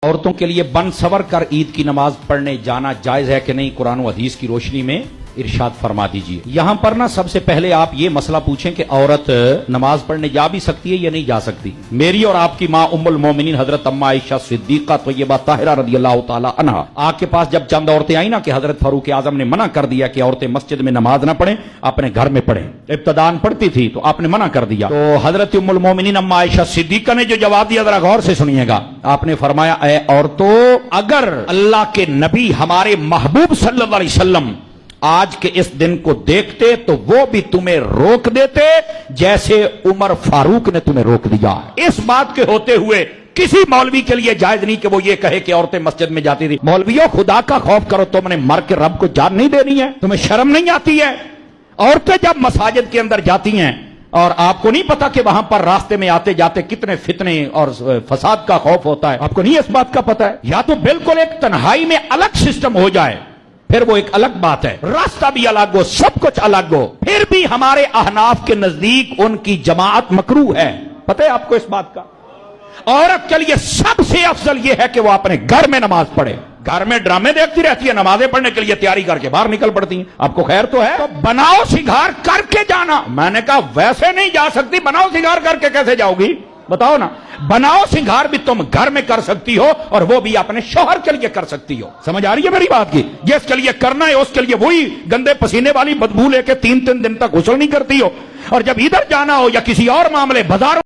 औरतों के लिए बन सवर कर ईद की नमाज पढ़ने जाना जायज है कि नहीं, कुरान व हदीस की रोशनी में इरशाद फरमा दीजिए। यहां पर ना सबसे पहले आप ये मसला पूछें कि औरत नमाज पढ़ने जा भी सकती है या नहीं जा सकती। मेरी और आपकी माँ उम्मुल मोमिनीन हजरत अम्मा आयशा सिद्दीका तय्यबा ताहिरा रदियल्लाहु ताला अन्हा आपके पास जब चंद औरतें आई ना कि हजरत फारूक आजम ने मना कर दिया कि औरतें मस्जिद में नमाज ना पढ़ें, अपने घर में पढ़ें। इब्तदान पढ़ती थी तो आपने मना कर दिया, तो हजरत उम्मुल मोमिनीन अम्मा आयशा सिद्दीका ने जो जवाब दिया जरा गौर से सुनिएगा। आपने फरमाया, ऐ औरतों, अगर अल्लाह के नबी हमारे महबूब सल्लल्लाहु अलैहि वसल्लम आज के इस दिन को देखते तो वो भी तुम्हें रोक देते जैसे उमर फारूक ने तुम्हें रोक दिया। इस बात के होते हुए किसी मौलवी के लिए जायज नहीं कि वो ये कहे कि औरतें मस्जिद में जाती थी। मौलवियों, खुदा का खौफ करो, तुमने मर के रब को जान नहीं देनी है? तुम्हें शर्म नहीं आती है? औरतें जब मसाजिद के अंदर जाती हैं और आपको नहीं पता कि वहां पर रास्ते में आते जाते कितने फितने और फसाद का खौफ होता है, आपको नहीं इस बात का पता है? या तो बिल्कुल एक तन्हाई में अलग सिस्टम हो जाए, फिर वो एक अलग बात है, रास्ता भी अलग हो, सब कुछ अलग हो, फिर भी हमारे अहनाफ के नजदीक उनकी जमात मकरूह है। पता है आपको इस बात का? औरत के लिए सबसे अफजल यह है कि वो अपने घर में नमाज पढ़े। घर में ड्रामे देखती रहती है, नमाजें पढ़ने के लिए तैयारी करके बाहर निकल पड़ती हैं। आपको खैर तो है? तो बनाओ सिंगार करके जाना। मैंने कहा वैसे नहीं जा सकती, बनाओ सिंगार करके कैसे जाओगी बताओ ना। बनाओ सिंगार भी तुम घर में कर सकती हो और वो भी अपने शौहर के लिए कर सकती हो। समझ आ रही है मेरी बात की? जिसके लिए करना है उसके लिए वही गंदे पसीने वाली बदबू लेके 3-3 दिन तक गुस्ल नहीं करती हो, और जब इधर जाना हो या किसी और मामले बाजार